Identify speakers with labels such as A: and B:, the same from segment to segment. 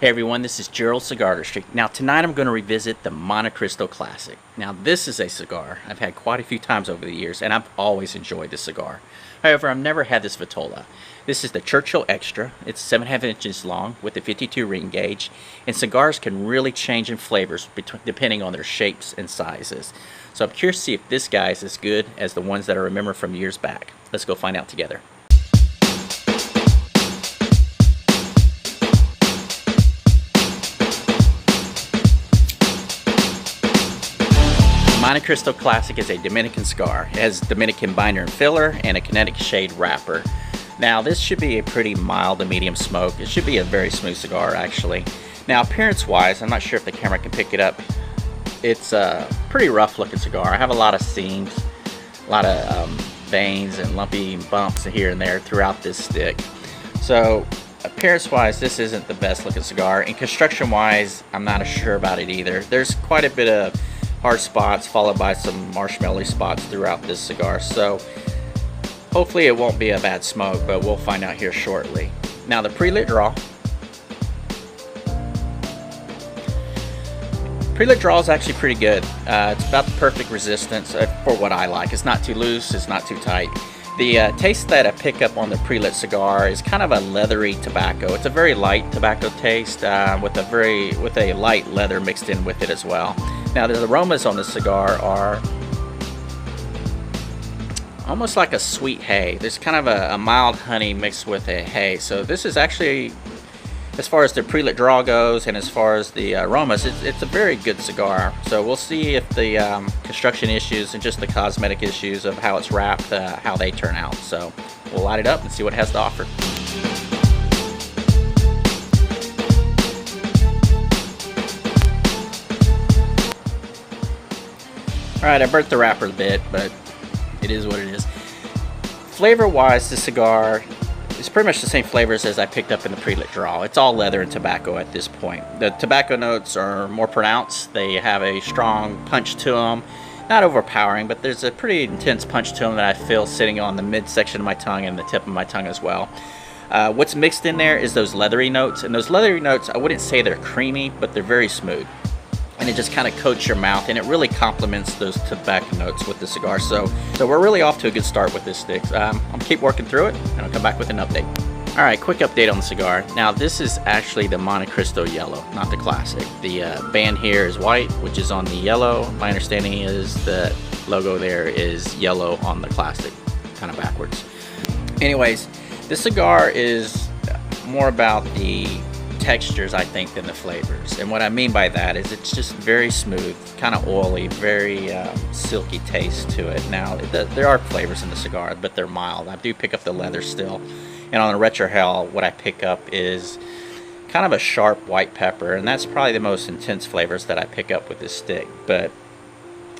A: Hey everyone, this is Gerald Cigar Artistry. Now tonight I'm going to revisit the Montecristo Classic. Now this is a cigar I've had quite a few times over the years, and I've always enjoyed this cigar. However, I've never had this Vitola. This is the Churchill Extra. It's 7.5 inches long with a 52 ring gauge, and cigars can really change in flavors depending on their shapes and sizes. So I'm curious to see if this guy is as good as the ones that I remember from years back. Let's go find out together. Montecristo Classic is a Dominican cigar. It has Dominican binder and filler and a kinetic shade wrapper. Now this should be a pretty mild to medium smoke. It should be a very smooth cigar actually. Now appearance wise, I'm not sure if the camera can pick it up. It's a pretty rough looking cigar. I have a lot of seams, a lot of veins and lumpy bumps here and there throughout this stick. So appearance wise, this isn't the best looking cigar, and construction wise, I'm not sure about it either. There's quite a bit of hard spots followed by some marshmallowy spots throughout this cigar, so hopefully it won't be a bad smoke, but we'll find out here shortly. Now the pre-lit draw. Pre-lit draw is actually pretty good. It's about the perfect resistance for what I like. It's not too loose, it's not too tight. The taste that I pick up on the pre-lit cigar is kind of a leathery tobacco. It's a very light tobacco taste with a light leather mixed in with it as well. Now the aromas on this cigar are almost like a sweet hay. There's kind of a mild honey mixed with a hay. So this is actually, as far as the pre-lit draw goes and as far as the aromas, it's a very good cigar. So we'll see if the construction issues and just the cosmetic issues of how it's wrapped, how they turn out. So we'll light it up and see what it has to offer. Alright, I burnt the wrapper a bit, but it is what it is. Flavor-wise, this cigar is pretty much the same flavors as I picked up in the pre-lit draw. It's all leather and tobacco at this point. The tobacco notes are more pronounced. They have a strong punch to them. Not overpowering, but there's a pretty intense punch to them that I feel sitting on the midsection of my tongue and the tip of my tongue as well. What's mixed in there is those leathery notes, and those leathery notes, I wouldn't say they're creamy, but they're very smooth. And it just kind of coats your mouth, and it really complements those tobacco notes with the cigar. So we're really off to a good start with this stick. I'll keep working through it, and I'll come back with an update. All right, quick update on the cigar. Now this is actually the Montecristo Yellow, not the Classic. The band here is white, which is on the yellow. My understanding is the logo there is yellow on the Classic, kind of backwards. Anyways, this cigar is more about the textures, I think, than the flavors. And what I mean by that is it's just very smooth, kind of oily, very silky taste to it. Now there are flavors in the cigar, but they're mild. I do pick up the leather still, and on the retrohale what I pick up is kind of a sharp white pepper, and that's probably the most intense flavors that I pick up with this stick. But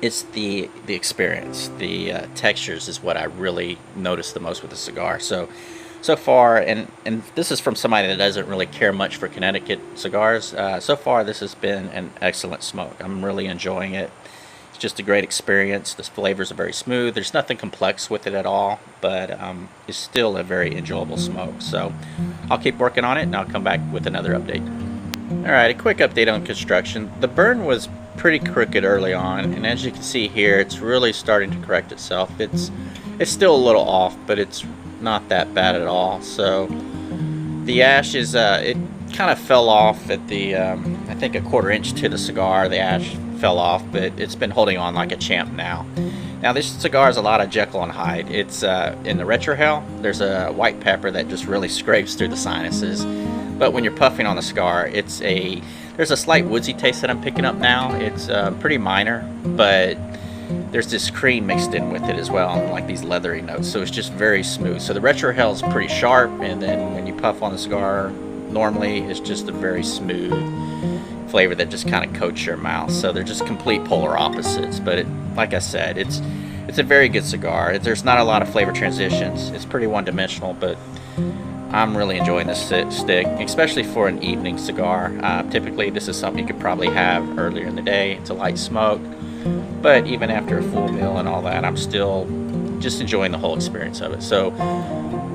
A: it's the experience, the textures is what I really notice the most with the cigar. So far, and this is from somebody that doesn't really care much for Connecticut cigars, so far this has been an excellent smoke. I'm really enjoying it. It's just a great experience. The flavors are very smooth. There's nothing complex with it at all, but it's still a very enjoyable smoke. So I'll keep working on it, and I'll come back with another update. Alright, a quick update on construction. The burn was pretty crooked early on, and as you can see here, it's really starting to correct itself. It's still a little off, but it's not that bad at all. So the ash is it kind of fell off at the I think a 1/4 inch to the cigar. The ash fell off, but it's been holding on like a champ now. Now this cigar is a lot of Jekyll and Hyde. It's in the retrohale, there's a white pepper that just really scrapes through the sinuses, but when you're puffing on the cigar, there's a slight woodsy taste that I'm picking up now. It's pretty minor, but there's this cream mixed in with it as well, and like these leathery notes, so it's just very smooth. So the retrohale is pretty sharp, and then when you puff on the cigar normally, it's just a very smooth flavor that just kind of coats your mouth. So they're just complete polar opposites, but like I said, it's a very good cigar. There's not a lot of flavor transitions. It's pretty one-dimensional, but I'm really enjoying this stick, especially for an evening cigar. Typically this is something you could probably have earlier in the day. It's a light smoke, but even after a full meal and all that, I'm still just enjoying the whole experience of it. So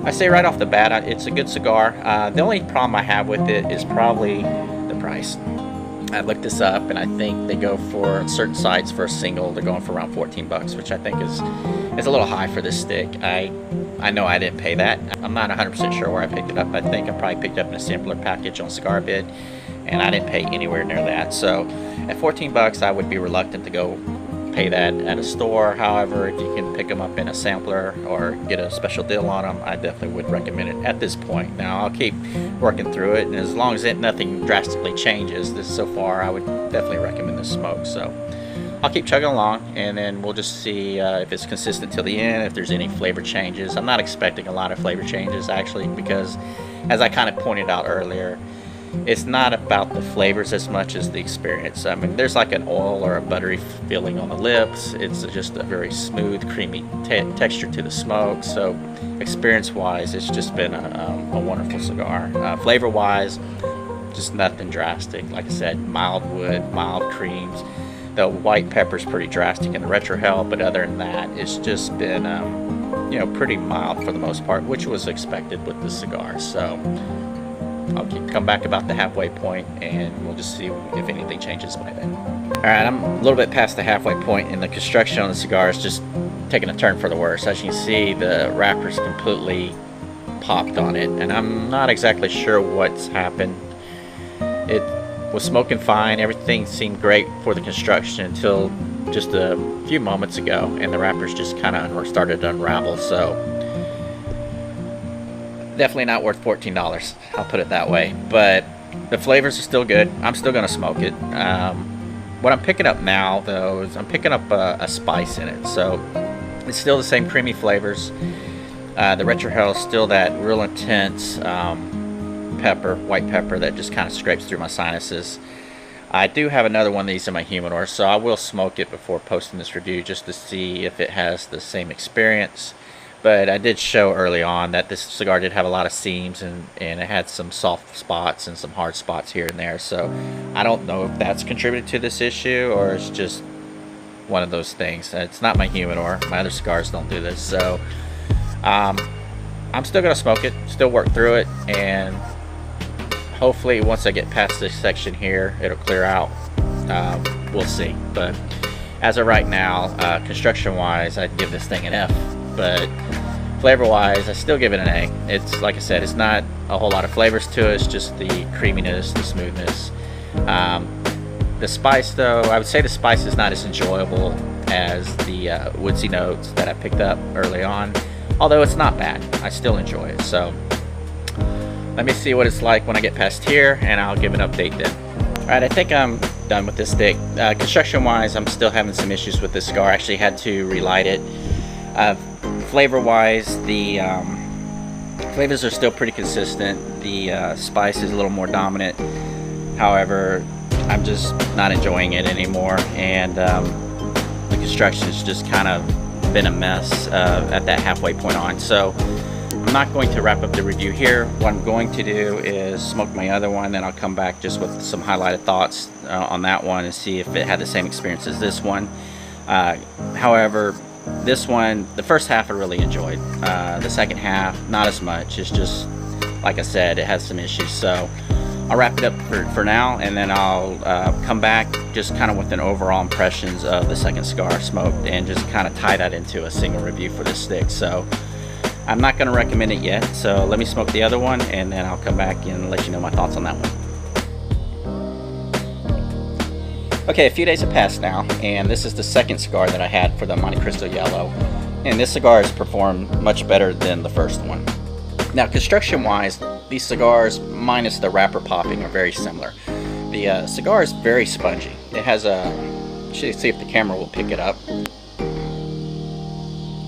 A: I say right off the bat, it's a good cigar. The only problem I have with it is probably the price. I looked this up, and I think they go for certain sites for a single. They're going for around 14 bucks, which I think is a little high for this stick. I know I didn't pay that. I'm not 100% sure where I picked it up. I think I probably picked it up in a sampler package on Cigar Bid, and I didn't pay anywhere near that. So at 14 bucks, I would be reluctant to go pay that at a store. However, if you can pick them up in a sampler or get a special deal on them, I definitely would recommend it at this point. Now, I'll keep working through it, and as long as nothing drastically changes so far, I would definitely recommend this smoke. So I'll keep chugging along, and then we'll just see if it's consistent till the end, if there's any flavor changes. I'm not expecting a lot of flavor changes, actually, because as I kind of pointed out earlier, it's not about the flavors as much as the experience. I mean, there's like an oil or a buttery feeling on the lips. It's just a very smooth, creamy texture to the smoke. So experience-wise, it's just been a wonderful cigar. Flavor-wise, just nothing drastic. Like I said, mild wood, mild creams. The white pepper's pretty drastic in the retrohale, but other than that, it's just been, pretty mild for the most part, which was expected with the cigar. So I'll come back about the halfway point, and we'll just see if anything changes by then. Alright, I'm a little bit past the halfway point, and the construction on the cigar is just taking a turn for the worse. As you can see, the wrapper's completely popped on it, and I'm not exactly sure what's happened. It was smoking fine, everything seemed great for the construction until just a few moments ago, and the wrappers just kind of started to unravel. So definitely not worth $14, I'll put it that way. But the flavors are still good. I'm still going to smoke it. What I'm picking up now, though, is I'm picking up a spice in it. So it's still the same creamy flavors. The retrohale is still that real intense pepper, white pepper, that just kind of scrapes through my sinuses. I do have another one of these in my humidor, so I will smoke it before posting this review just to see if it has the same experience. But I did show early on that this cigar did have a lot of seams, and it had some soft spots and some hard spots here and there. So I don't know if that's contributed to this issue or it's just one of those things. It's not my humidor. My other cigars don't do this. So I'm still going to smoke it, still work through it, and hopefully once I get past this section here, it'll clear out. We'll see. But as of right now, construction-wise, I'd give this thing an F. But flavor-wise, I still give it an A. It's, like I said, it's not a whole lot of flavors to it. It's just the creaminess, the smoothness. The spice, though, I would say the spice is not as enjoyable as the woodsy notes that I picked up early on. Although it's not bad, I still enjoy it. So let me see what it's like when I get past here, and I'll give an update then. Alright, I think I'm done with this stick. Construction-wise, I'm still having some issues with this cigar. I actually had to relight it. Flavor-wise, the flavors are still pretty consistent. The spice is a little more dominant. However, I'm just not enjoying it anymore, and the construction has just kind of been a mess at that halfway point on. So I'm not going to wrap up the review here. What I'm going to do is smoke my other one, then I'll come back just with some highlighted thoughts on that one and see if it had the same experience as this one. However, this one, the first half I really enjoyed. The second half, not as much. It's just, like I said, it has some issues. So I'll wrap it up for now, and then I'll come back just kind of with an overall impressions of the second cigar smoked, and just kind of tie that into a single review for this stick. So I'm not going to recommend it yet, so let me smoke the other one, and then I'll come back and let you know my thoughts on that one. Okay, a few days have passed now, and this is the second cigar that I had for the Montecristo Yellow, and this cigar has performed much better than the first one. Now, construction-wise, these cigars, minus the wrapper popping, are very similar. The cigar is very spongy. It has a, see if the camera will pick it up,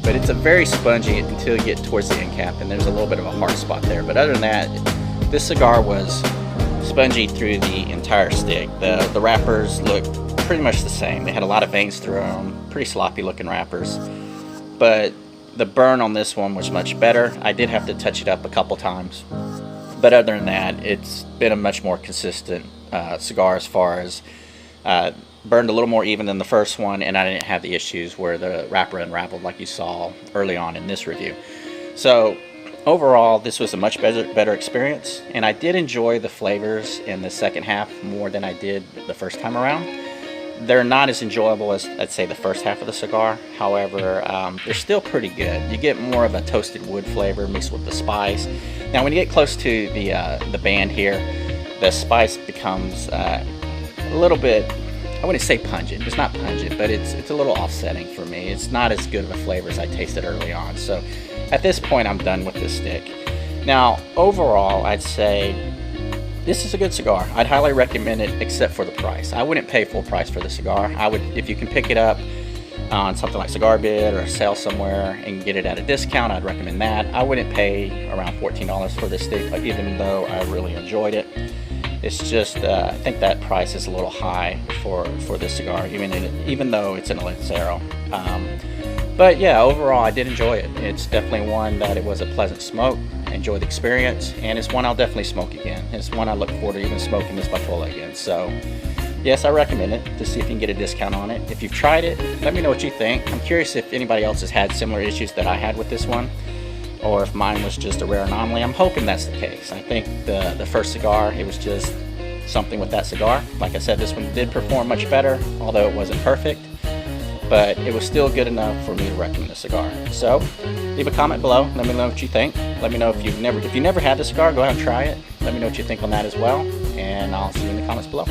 A: but it's a very spongy until you get towards the end cap, and there's a little bit of a hard spot there. But other than that, this cigar was spongy through the entire stick. The wrappers look pretty much the same. They had a lot of veins through them, pretty sloppy looking wrappers, but the burn on this one was much better. I did have to touch it up a couple times, but other than that, it's been a much more consistent cigar as far as burned a little more even than the first one, and I didn't have the issues where the wrapper unraveled like you saw early on in this review. So overall, this was a much better experience, and I did enjoy the flavors in the second half more than I did the first time around. They're not as enjoyable as, I'd say, the first half of the cigar. However, they're still pretty good. You get more of a toasted wood flavor mixed with the spice. Now, when you get close to the band here, the spice becomes a little bit, I wouldn't say pungent. It's not pungent, but it's a little offsetting for me. It's not as good of a flavor as I tasted early on. So at this point, I'm done with this stick. Now, overall, I'd say this is a good cigar. I'd highly recommend it, except for the price. I wouldn't pay full price for the cigar. I would, if you can pick it up on something like Cigar Bid or a sale somewhere and get it at a discount, I'd recommend that. I wouldn't pay around $14 for this stick, even though I really enjoyed it. It's just, I think that price is a little high for this cigar, even though it's an Lancero. But yeah, overall, I did enjoy it. It's definitely one that it was a pleasant smoke. I enjoyed the experience, and it's one I'll definitely smoke again. It's one I look forward to even smoking this Bitola again. So yes, I recommend it to see if you can get a discount on it. If you've tried it, let me know what you think. I'm curious if anybody else has had similar issues that I had with this one, or if mine was just a rare anomaly. I'm hoping that's the case. I think the first cigar, it was just something with that cigar. Like I said, this one did perform much better, although it wasn't perfect, but it was still good enough for me to recommend the cigar. So leave a comment below. Let me know what you think. Let me know if you never had the cigar, go ahead and try it. Let me know what you think on that as well, and I'll see you in the comments below.